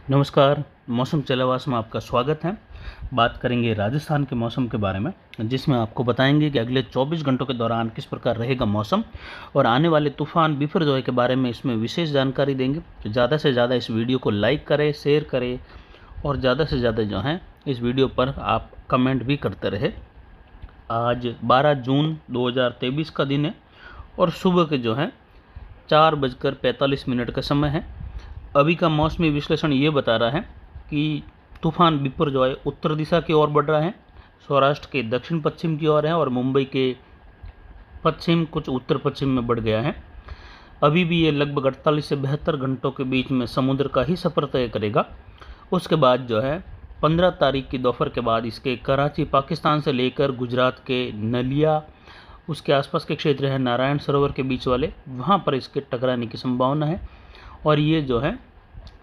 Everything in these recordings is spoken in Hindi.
नमस्कार। मौसम चलावास में आपका स्वागत है। बात करेंगे राजस्थान के मौसम के बारे में, जिसमें आपको बताएंगे कि अगले 24 घंटों के दौरान किस प्रकार रहेगा मौसम और आने वाले तूफान बिपरजॉय के बारे में इसमें विशेष जानकारी देंगे। तो ज़्यादा से ज़्यादा इस वीडियो को लाइक करें, शेयर करें और ज़्यादा से ज़्यादा जो है इस वीडियो पर आप कमेंट भी करते रहे। आज 12 जून 2023 का दिन है और सुबह के जो है 4:45 का समय है। अभी का मौसमी विश्लेषण ये बता रहा है कि तूफान बिपरजॉय उत्तर दिशा की ओर बढ़ रहा है, सौराष्ट्र के दक्षिण पश्चिम की ओर है और मुंबई के पश्चिम कुछ उत्तर पश्चिम में बढ़ गया है। अभी भी ये लगभग 48 से 72 घंटों के बीच में समुद्र का ही सफ़र तय करेगा। उसके बाद जो है 15 तारीख की दोपहर के बाद इसके कराची पाकिस्तान से लेकर गुजरात के नलिया, उसके आसपास के क्षेत्र हैं नारायण सरोवर के बीच वाले, वहाँ पर इसके टकराने की संभावना है और ये जो है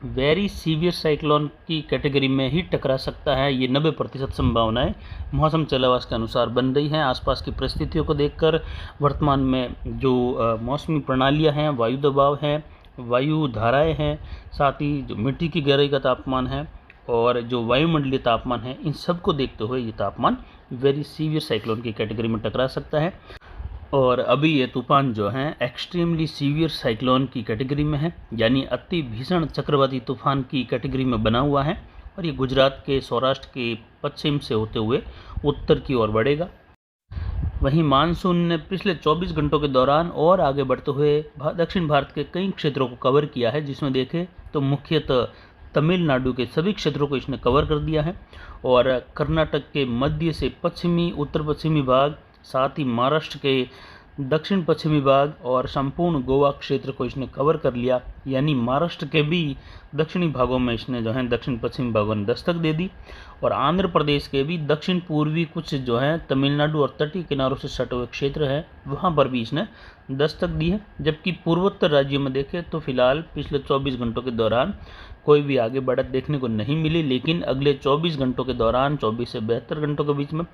वेरी सीवियर साइक्लोन की कैटेगरी में ही टकरा सकता है। ये 90% संभावनाएं मौसम चलावास के अनुसार बन रही हैं। आसपास की परिस्थितियों को देखकर वर्तमान में जो मौसमी प्रणालियां हैं, वायु दबाव हैं, वायु धाराएं हैं, साथ ही जो मिट्टी की गहराई का तापमान है और जो वायुमंडलीय तापमान है, इन सब को देखते हुए ये तापमान वेरी सीवियर साइक्लोन की कैटेगरी में टकरा सकता है। और अभी ये तूफान जो है एक्सट्रीमली सीवियर साइक्लोन की कैटेगरी में है, यानी अति भीषण चक्रवाती तूफान की कैटेगरी में बना हुआ है और ये गुजरात के सौराष्ट्र के पश्चिम से होते हुए उत्तर की ओर बढ़ेगा। वहीं मानसून ने पिछले 24 घंटों के दौरान और आगे बढ़ते हुए दक्षिण भारत के कई क्षेत्रों को कवर किया है, जिसमें देखें तो मुख्यतः तमिलनाडु के सभी क्षेत्रों को इसने कवर कर दिया है और कर्नाटक के मध्य से पश्चिमी उत्तर पश्चिमी भाग, साथ ही महाराष्ट्र के दक्षिण पश्चिमी भाग और संपूर्ण गोवा क्षेत्र को इसने कवर कर लिया। यानी महाराष्ट्र के भी दक्षिणी भागों में इसने जो है दक्षिण पश्चिमी भागों में दस्तक दे दी और आंध्र प्रदेश के भी दक्षिण पूर्वी कुछ जो है तमिलनाडु और तटीय किनारों से सटे हुए क्षेत्र है, वहाँ पर भी इसने दस्तक दी है। जबकि पूर्वोत्तर राज्यों में देखें तो फिलहाल पिछले 24 घंटों के दौरान कोई भी आगे बढ़त देखने को नहीं मिली, लेकिन अगले 24 घंटों के दौरान 24 से 72 घंटों के बीच में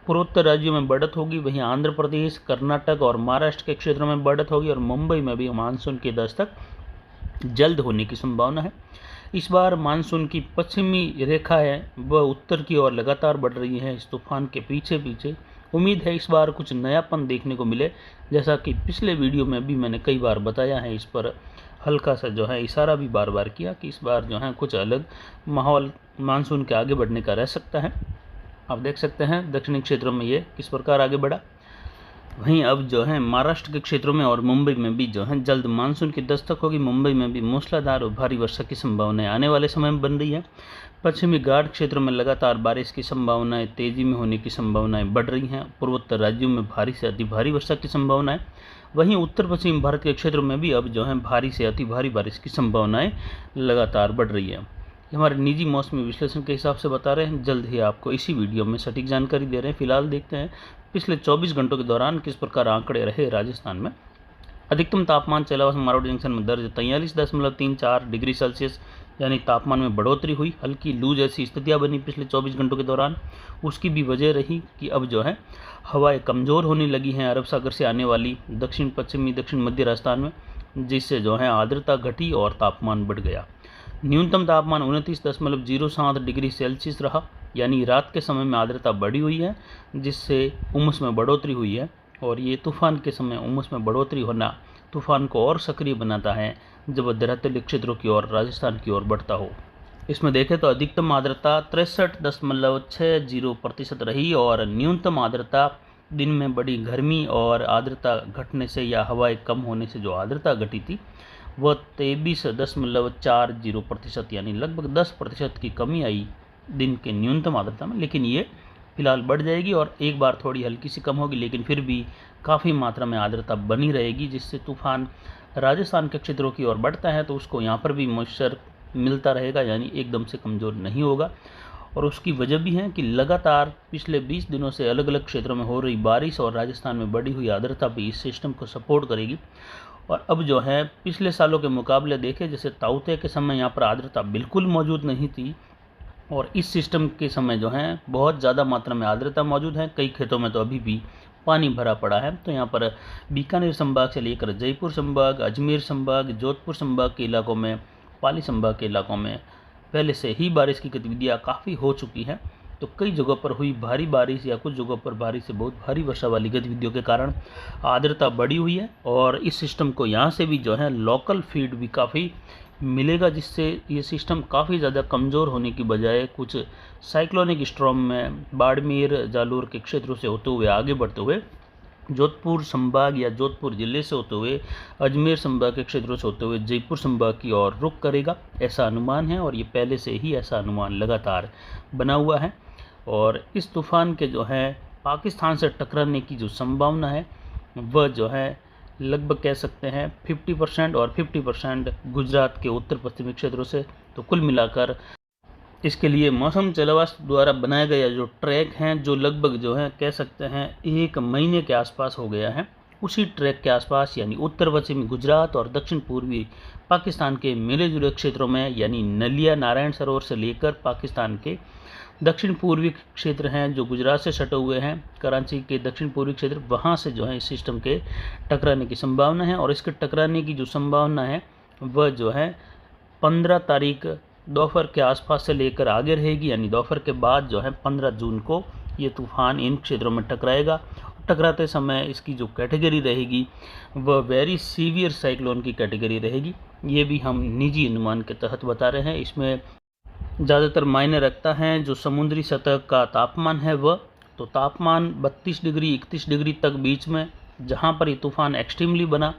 पूर्वोत्तर राज्यों में बढ़त होगी। वहीं आंध्र प्रदेश, कर्नाटक और महाराष्ट्र के क्षेत्रों में बढ़त होगी और मुंबई में भी मानसून की दस्तक जल्द होने की संभावना है। इस बार मानसून की पश्चिमी रेखा है वह उत्तर की ओर लगातार बढ़ रही है इस तूफान के पीछे पीछे। उम्मीद है इस बार कुछ नयापन देखने को मिले, जैसा कि पिछले वीडियो में भी मैंने कई बार बताया है। इस पर हल्का सा जो है इशारा भी बार बार किया कि इस बार जो है कुछ अलग माहौल मानसून के आगे बढ़ने का रह सकता है। आप देख सकते हैं दक्षिणी क्षेत्रों में ये किस प्रकार आगे बढ़ा। वहीं अब जो है महाराष्ट्र के क्षेत्रों में और मुंबई में भी जो है जल्द मानसून की दस्तक होगी। मुंबई में भी मूसलाधार और भारी वर्षा की संभावनाएं आने वाले समय में बन रही है। पश्चिमी घाट क्षेत्रों में लगातार बारिश की संभावनाएं तेजी में होने की संभावनाएं बढ़ रही हैं। पूर्वोत्तर राज्यों में भारी से अति भारी वर्षा की संभावनाएं, वहीं उत्तर पश्चिम भारत के क्षेत्रों में भी अब जो है भारी से अति भारी बारिश की संभावनाएं लगातार बढ़ रही है। हमारे निजी मौसमी विश्लेषण के हिसाब से बता रहे हैं, जल्द ही आपको इसी वीडियो में सटीक जानकारी दे रहे हैं। फिलहाल देखते हैं पिछले 24 घंटों के दौरान किस प्रकार आंकड़े रहे राजस्थान में। अधिकतम तापमान चलावास मारोड जंक्शन में दर्ज 43.34 डिग्री सेल्सियस, यानी तापमान में बढ़ोतरी हुई। हल्की लू जैसी स्थितियां बनी पिछले 24 घंटों के दौरान। उसकी भी वजह रही कि अब जो है हवाएं कमज़ोर होने लगी हैं अरब सागर से आने वाली दक्षिण पश्चिमी दक्षिण मध्य राजस्थान में, जिससे जो है आर्द्रता घटी और तापमान बढ़ गया। न्यूनतम तापमान 29.07 डिग्री सेल्सियस रहा, यानी रात के समय में आर्द्रता बढ़ी हुई है, जिससे उमस में बढ़ोतरी हुई है। और ये तूफान के समय उमस में बढ़ोतरी होना तूफान को और सक्रिय बनाता है जब वह धरातलीय क्षेत्रों की ओर राजस्थान की ओर बढ़ता हो। इसमें देखें तो अधिकतम आर्द्रता 63.60% रही और न्यूनतम आर्द्रता दिन में बड़ी गर्मी और आर्द्रता घटने से या हवाएं कम होने से जो आर्द्रता घटी थी वह 23.40%, यानी लगभग 10% की कमी आई दिन के न्यूनतम आर्द्रता में। लेकिन ये फिलहाल बढ़ जाएगी और एक बार थोड़ी हल्की सी कम होगी, लेकिन फिर भी काफ़ी मात्रा में आर्द्रता बनी रहेगी, जिससे तूफान राजस्थान के क्षेत्रों की ओर बढ़ता है तो उसको यहाँ पर भी मॉइस्चर मिलता रहेगा, यानी एकदम से कमज़ोर नहीं होगा। और उसकी वजह भी है कि लगातार पिछले 20 दिनों से अलग अलग क्षेत्रों में हो रही बारिश और राजस्थान में बढ़ी हुई आर्द्रता भी इस सिस्टम को सपोर्ट करेगी। और अब जो है पिछले सालों के मुकाबले देखें, जैसे ताउते के समय यहाँ पर आर्द्रता बिल्कुल मौजूद नहीं थी और इस सिस्टम के समय जो है बहुत ज़्यादा मात्रा में आर्द्रता मौजूद है। कई खेतों में तो अभी भी पानी भरा पड़ा है। तो यहाँ पर बीकानेर संभाग से लेकर जयपुर संभाग, अजमेर संभाग, जोधपुर संभाग के इलाकों में, पाली संभाग के इलाकों में पहले से ही बारिश की गतिविधियाँ काफ़ी हो चुकी हैं, तो कई जगहों पर हुई भारी बारिश या कुछ जगहों पर भारी से बहुत भारी वर्षा वाली गतिविधियों के कारण आर्द्रता बढ़ी हुई है और इस सिस्टम को यहाँ से भी जो है लोकल फीड भी काफ़ी मिलेगा, जिससे ये सिस्टम काफ़ी ज़्यादा कमज़ोर होने की बजाय कुछ साइक्लोनिक स्ट्रॉम में बाड़मेर जालोर के क्षेत्रों से होते हुए आगे बढ़ते हुए जोधपुर संभाग या जोधपुर जिले से होते हुए अजमेर संभाग के क्षेत्रों से होते हुए जयपुर संभाग की ओर रुख करेगा, ऐसा अनुमान है। और ये पहले से ही ऐसा अनुमान लगातार बना हुआ है। और इस तूफ़ान के जो है पाकिस्तान से टकराने की जो संभावना है वह जो है लगभग कह सकते हैं 50% और 50% गुजरात के उत्तर पश्चिमी क्षेत्रों से। तो कुल मिलाकर इसके लिए मौसम जलवायु द्वारा बनाया गया जो ट्रैक हैं, जो लगभग जो है कह सकते हैं 1 महीने के आसपास हो गया है, उसी ट्रैक के आसपास यानी उत्तर पश्चिमी गुजरात और दक्षिण पूर्वी पाकिस्तान के मिले जुले क्षेत्रों में यानी नलिया नारायण सरोवर से लेकर पाकिस्तान के दक्षिण पूर्वी क्षेत्र हैं जो गुजरात से सटे हुए हैं, कराची के दक्षिण पूर्वी क्षेत्र, वहाँ से जो है इस सिस्टम के टकराने की संभावना है। और इसके टकराने की जो संभावना है वह जो है 15 तारीख दोपहर के आसपास से लेकर आगे रहेगी, यानी दोपहर के बाद जो है 15 जून को ये तूफ़ान इन क्षेत्रों में टकराएगा। टकराते समय इसकी जो कैटेगरी रहेगी वह वेरी सीवियर साइक्लोन की कैटेगरी रहेगी। ये भी हम निजी अनुमान के तहत बता रहे हैं। इसमें ज़्यादातर मायने रखता है जो समुद्री सतह का तापमान है वह, तो तापमान 32 डिग्री 31 डिग्री तक बीच में, जहाँ पर ये तूफ़ान एक्सट्रीमली बना।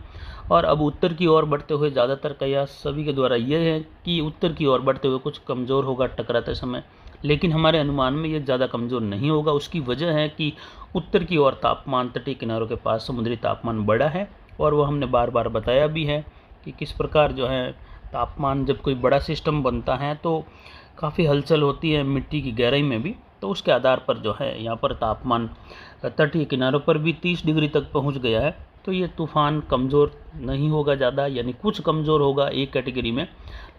और अब उत्तर की ओर बढ़ते हुए ज़्यादातर कयास सभी के द्वारा यह है कि उत्तर की ओर बढ़ते हुए कुछ कमज़ोर होगा टकराते समय, लेकिन हमारे अनुमान में ये ज़्यादा कमज़ोर नहीं होगा। उसकी वजह है कि उत्तर की ओर तापमान तटीय किनारों के पास समुद्री तापमान बढ़ा है, और वह हमने बार बार बताया भी है कि किस प्रकार जो है तापमान, जब कोई बड़ा सिस्टम बनता है तो काफ़ी हलचल होती है मिट्टी की गहराई में भी, तो उसके आधार पर जो है यहाँ पर तापमान तटीय किनारों पर भी 30 डिग्री तक पहुँच गया है। तो ये तूफ़ान कमज़ोर नहीं होगा ज़्यादा, यानी कुछ कमज़ोर होगा एक कैटेगरी में,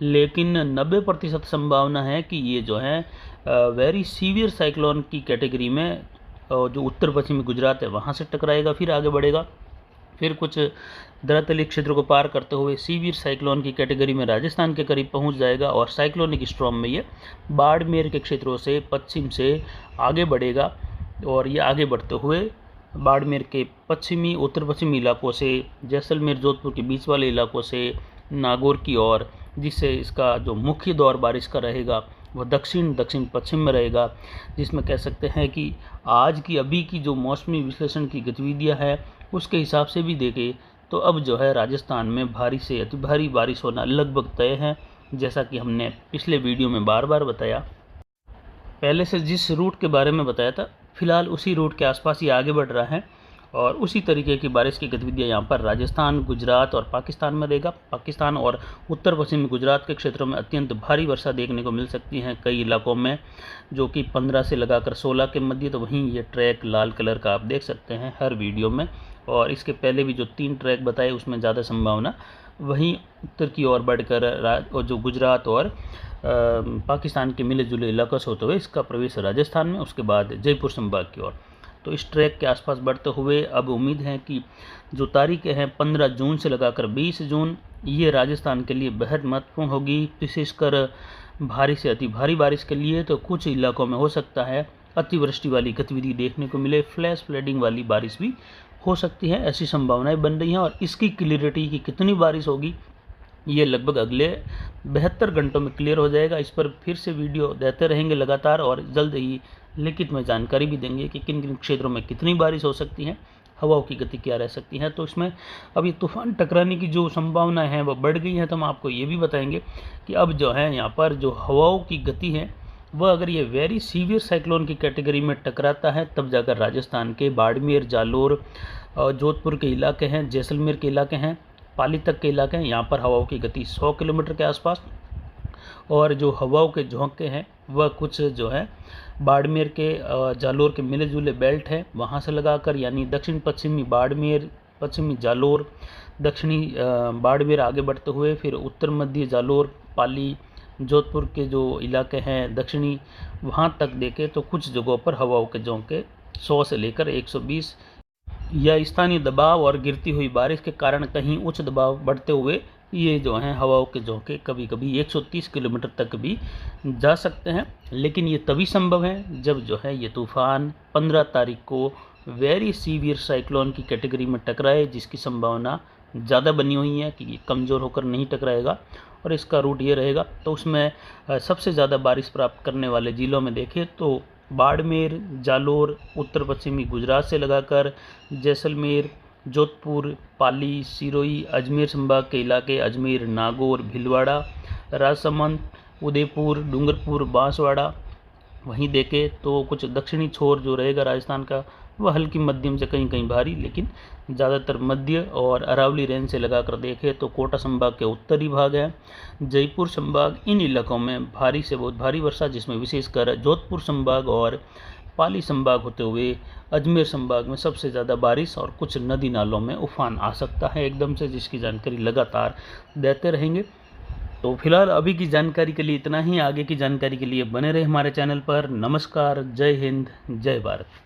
लेकिन 90% संभावना है कि ये जो है वेरी सीवियर साइक्लोन की कैटेगरी में जो उत्तर पश्चिमी गुजरात है वहाँ से टकराएगा, फिर आगे बढ़ेगा, फिर कुछ धरातलीय क्षेत्र को पार करते हुए सीवियर साइक्लोन की कैटेगरी में राजस्थान के करीब पहुंच जाएगा, और साइक्लोनिक स्ट्रॉम में ये बाड़मेर के क्षेत्रों से पश्चिम से आगे बढ़ेगा। और ये आगे बढ़ते हुए बाड़मेर के पश्चिमी उत्तर पश्चिमी इलाकों से जैसलमेर जोधपुर के बीच वाले इलाकों से नागौर की ओर, जिससे इसका जो मुख्य दौर बारिश का रहेगा वह दक्षिण दक्षिण पश्चिम में रहेगा, जिसमें कह सकते हैं कि आज की अभी की जो मौसमी विश्लेषण की गतिविधियां है उसके हिसाब से भी देखें तो अब जो है राजस्थान में भारी से अति भारी बारिश होना लगभग तय है, जैसा कि हमने पिछले वीडियो में बार बार बताया। पहले से जिस रूट के बारे में बताया था, फिलहाल उसी रूट के आसपास ही आगे बढ़ रहा है, और उसी तरीके की बारिश की गतिविधियाँ यहाँ पर राजस्थान, गुजरात और पाकिस्तान में रहेगा। पाकिस्तान और उत्तर पश्चिमी गुजरात के क्षेत्रों में अत्यंत भारी वर्षा देखने को मिल सकती है कई इलाकों में, जो कि 15 से लगाकर 16 के मध्य। तो वहीं ये ट्रैक लाल कलर का आप देख सकते हैं हर वीडियो में, और इसके पहले भी जो 3 ट्रैक बताए उसमें ज़्यादा संभावना वहीं उत्तर की ओर बढ़कर और जो गुजरात और पाकिस्तान के मिले जुले इलाकों से होते हुए इसका प्रवेश राजस्थान में, उसके बाद जयपुर संभाग की ओर। तो इस ट्रैक के आसपास बढ़ते हुए अब उम्मीद है कि जो तारीखें हैं 15 जून से लगाकर 20 जून, ये राजस्थान के लिए बेहद महत्वपूर्ण होगी, विशेषकर भारी से अति भारी बारिश के लिए। तो कुछ इलाकों में हो सकता है अतिवृष्टि वाली गतिविधि देखने को मिले, फ्लैश फ्लडिंग वाली बारिश भी हो सकती है, ऐसी संभावनाएं बन रही हैं। और इसकी क्लियरिटी की कितनी बारिश होगी ये लगभग अगले 72 घंटों में क्लियर हो जाएगा। इस पर फिर से वीडियो देते रहेंगे लगातार, और जल्द ही लिखित में जानकारी भी देंगे कि किन किन क्षेत्रों में कितनी बारिश हो सकती है, हवाओं की गति क्या रह सकती है। तो इसमें अब ये तूफान टकराने की जो संभावना है वह बढ़ गई है। तो हम आपको ये भी बताएंगे कि अब जो है यहाँ पर जो हवाओं की गति है वह अगर ये वेरी सीवियर साइक्लोन की कैटेगरी में टकराता है तब जाकर राजस्थान के बाड़मेर, जालोर, जोधपुर के इलाके हैं, जैसलमेर के इलाके हैं, पाली तक के इलाके हैं, यहाँ पर हवाओं की गति 100 किलोमीटर के आसपास, और जो हवाओं के झोंके हैं वह कुछ जो है बाड़मेर के जालोर के मिले जुले बेल्ट है वहाँ से लगाकर, यानी दक्षिण पश्चिमी बाड़मेर, पश्चिमी जालोर, दक्षिणी बाड़मेर आगे बढ़ते हुए फिर उत्तर मध्य जालोर, पाली, जोधपुर के जो इलाके हैं दक्षिणी, वहाँ तक देखें तो कुछ जगहों पर हवाओं के झोंके 100 से लेकर 120 या स्थानीय दबाव और गिरती हुई बारिश के कारण कहीं उच्च दबाव बढ़ते हुए ये जो हैं हवाओं के झोंके कभी कभी 130 किलोमीटर तक भी जा सकते हैं। लेकिन ये तभी संभव है जब जो है ये तूफ़ान 15 तारीख को वेरी सीवियर साइक्लोन की कैटेगरी में टकराए, जिसकी संभावना ज़्यादा बनी हुई है कि ये कमज़ोर होकर नहीं टकराएगा और इसका रूट ये रहेगा। तो उसमें सबसे ज़्यादा बारिश प्राप्त करने वाले ज़िलों में देखें तो बाड़मेर, जालोर, उत्तर पश्चिमी गुजरात से लगाकर जैसलमेर, जोधपुर, पाली, सिरोही, अजमेर संभाग के इलाके, अजमेर, नागौर, भीलवाड़ा, राजसमंद, उदयपुर, डूंगरपुर, बांसवाड़ा। वहीं देखें तो कुछ दक्षिणी छोर जो रहेगा राजस्थान का, वह हल्की मध्यम से कहीं कहीं भारी, लेकिन ज़्यादातर मध्य और अरावली रेंज से लगाकर देखें तो कोटा संभाग के उत्तरी भाग है, जयपुर संभाग, इन इलाकों में भारी से बहुत भारी वर्षा, जिसमें विशेषकर जोधपुर संभाग और पाली संभाग होते हुए अजमेर संभाग में सबसे ज़्यादा बारिश, और कुछ नदी नालों में उफान आ सकता है एकदम से, जिसकी जानकारी लगातार देते रहेंगे। तो फिलहाल अभी की जानकारी के लिए इतना ही। आगे की जानकारी के लिए बने रहे हमारे चैनल पर। नमस्कार, जय हिंद, जय भारत।